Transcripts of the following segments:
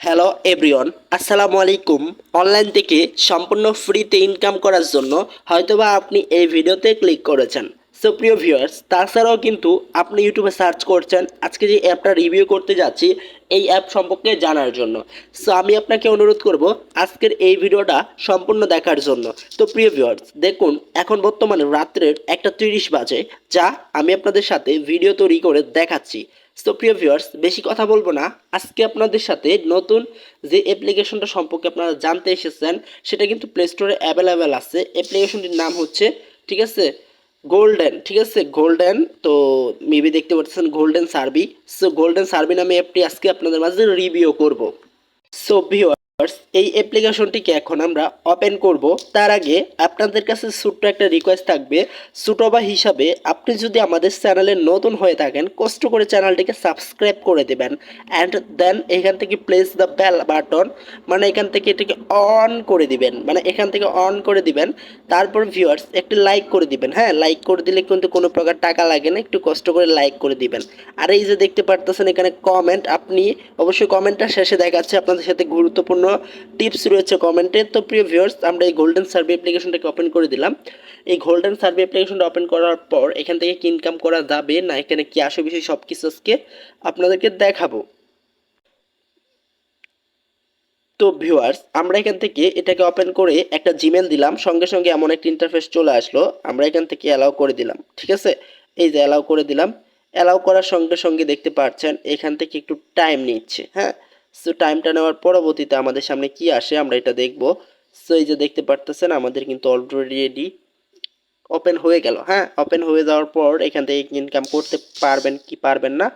Hello everyone, আসসালামু আলাইকুম। Online থেকে সম্পূর্ণ ফ্রিতে ইনকাম করার জন্য হয়তোবা আপনি এই ভিডিওতে ক্লিক করেছেন। সো প্রিয় ভিউয়ার্স, তাছাড়াও কিন্তু আপনি ইউটিউবে সার্চ করছেন আজকে যে অ্যাপটা রিভিউ করতে যাচ্ছি এই অ্যাপ সম্পর্কে জানার জন্য। সো আমি আপনাকে অনুরোধ করব আজকের এই ভিডিওটা সম্পূর্ণ দেখার জন্য। তো প্রিয় ভিউয়ার্স, দেখুন এখন বর্তমানে রাত্রের 1:30 বাজে, যা আমি আপনাদের সাথে ভিডিও তৈরি করে দেখাচ্ছি। সো প্রিয় ভিউয়ার্স, বেশি কথা বলবো না, আজকে আপনাদের সাথে নতুন যে অ্যাপ্লিকেশনটা সম্পর্কে আপনারা জানতে এসেছেন সেটা কিন্তু প্লে স্টোরে অ্যাভেলেবেল আছে। অ্যাপ্লিকেশনটির নাম হচ্ছে, ঠিক আছে, গোল্ডেন। ঠিক আছে, গোল্ডেন। তো মেবি দেখতে পাচ্ছেন গোল্ডেন সার্ভি। সো গোল্ডেন সার্ভি নামে অ্যাপটি আজকে আপনাদের মাঝে রিভিউ করব। সো ভিউয়ার্স, এই অ্যাপ্লিকেশনটিকে এখন আমরা ওপেন করব। তার আগে আপনাদের কাছে ছোট্ট একটা রিকোয়েস্ট থাকবে, ছোটবা হিসাবে আপনি যদি আমাদের চ্যানেলে নতুন হয়ে থাকেন কষ্ট করে চ্যানেলটিকে সাবস্ক্রাইব করে দেবেন অ্যান্ড দেন এখান থেকে প্লেস দ্য বেল বাটন, মানে এখান থেকে এটাকে অন করে দিবেন, মানে এখান থেকে অন করে দিবেন। তারপর ভিউয়ার্স একটি লাইক করে দিবেন। হ্যাঁ, লাইক করে দিলে কিন্তু কোনো প্রকার টাকা লাগে না, একটু কষ্ট করে লাইক করে দিবেন। আর এই যে দেখতে পারতেছেন এখানে কমেন্ট, আপনি অবশ্যই কমেন্টটা শেষে দেখাচ্ছে আপনাদের সাথে গুরুত্বপূর্ণ টিপস রয়েছে কমেন্টে। তো প্রিয় ভিউয়ার্স, আমরা এই গোল্ডেন সার্ভে অ্যাপ্লিকেশনটাকে ওপেন করে দিলাম। এই গোল্ডেন সার্ভে অ্যাপ্লিকেশনটা ওপেন করার পর এখান থেকে কি ইনকাম করা যাবে না এখানে কি আসে বিষয় সব কিছু আজকে আপনাদেরকে দেখাবো। তো ভিউয়ার্স, আমরা এখান থেকে এটাকে ওপেন করে একটা জিমেল দিলাম, সঙ্গে সঙ্গে এমন একটা ইন্টারফেস চলে আসলো। আমরা এখান থেকে অ্যালাউ করে দিলাম। ঠিক আছে, এই যে অ্যালাউ করে দিলাম। অ্যালাউ করার সঙ্গে সঙ্গে দেখতে পাচ্ছেন এখান থেকে একটু টাইম নিচ্ছে। হ্যাঁ, সো টাইমটা নেওয়ার পরবর্তীতে আমাদের সামনে কি আসে আমরা এটা দেখব। সো এই যে দেখতে পারতেছেন আমাদের কিন্তু অলরেডি ওপেন হয়ে গেল। হ্যাঁ, ওপেন হয়ে যাওয়ার পর এখান থেকে ইনকাম করতে পারবেন কি পারবেন না,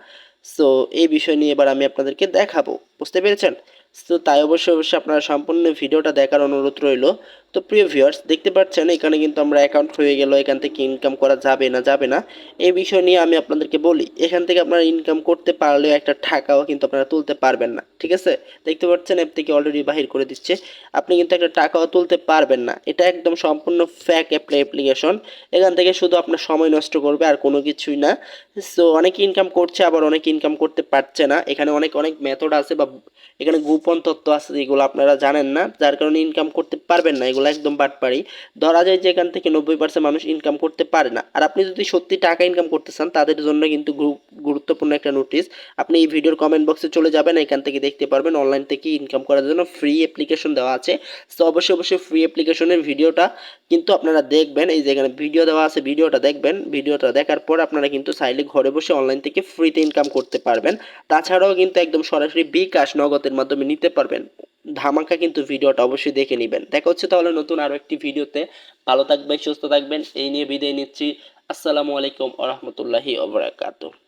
সো এই বিষয় নিয়ে এবার আমি আপনাদেরকে দেখাবো। বুঝতে পেরেছেন? সো তাই অবশ্যই আপনারা সম্পূর্ণ ভিডিওটা দেখার অনুরোধ রইল। তো প্রিয় ভিউয়ার্স, দেখতে পাচ্ছেন এখানে কিন্তু আমরা অ্যাকাউন্ট হয়ে গেল, এখান থেকে ইনকাম করা যাবে না যাবে না এই বিষয় নিয়ে আমি আপনাদেরকে বলি। এখান থেকে আপনারা ইনকাম করতে পারলেও একটা টাকাও কিন্তু আপনারা তুলতে পারবেন না। ঠিক আছে, দেখতে পাচ্ছেন অ্যাপ থেকে অলরেডি বাহির করে দিচ্ছে, আপনি কিন্তু একটা টাকাও তুলতে পারবেন না। এটা একদম সম্পূর্ণ ফ্যাক অ্যাপ্লিকেশন। এখান থেকে শুধু আপনার সময় নষ্ট করবে আর কোনো কিছুই না। সো অনেকে ইনকাম করছে, আবার অনেকে ইনকাম করতে পারছে না। এখানে অনেক অনেক মেথড আছে বা এখানে গোপন তথ্য আছে যেগুলো আপনারা জানেন না, যার কারণে ইনকাম করতে পারবেন না। এগুলো একদম বাটপাড়ি। ধরা যায় যে এখান থেকে 90% মানুষ ইনকাম করতে পারে না। আর আপনি যদি সত্যি টাকা ইনকাম করতে চান তাদের জন্য কিন্তু গুরুত্বপূর্ণ একটা নোটিশ। আপনি এই ভিডিওর কমেন্ট বক্সে চলে যাবেন, এখান থেকে দেখতে পারবেন অনলাইন থেকে ইনকাম করার জন্য ফ্রি অ্যাপ্লিকেশন দেওয়া আছে। সো অবশ্যই ফ্রি অ্যাপ্লিকেশনের ভিডিওটা কিন্তু আপনারা দেখবেন। এই যে এখানে ভিডিও দেওয়া আছে, ভিডিওটা দেখবেন। ভিডিওটা দেখার পর আপনারা কিন্তু চাইলে ঘরে বসে অনলাইন থেকে ফ্রিতে ইনকাম করতে পারবেন। তাছাড়াও কিন্তু একদম সরাসরি বিকাশ নগদের মাধ্যমে নিতে পারবেন। ধামাকা কিন্তু ভিডিওটা অবশ্যই দেখে নেবেন। দেখা হচ্ছে তাহলে নতুন আরও একটি ভিডিওতে। ভালো থাকবেন, সুস্থ থাকবেন, এই নিয়ে বিদায় নিচ্ছি। আসসালামু আলাইকুম ওয়া রাহমাতুল্লাহি ওয়া বারাকাতুহু।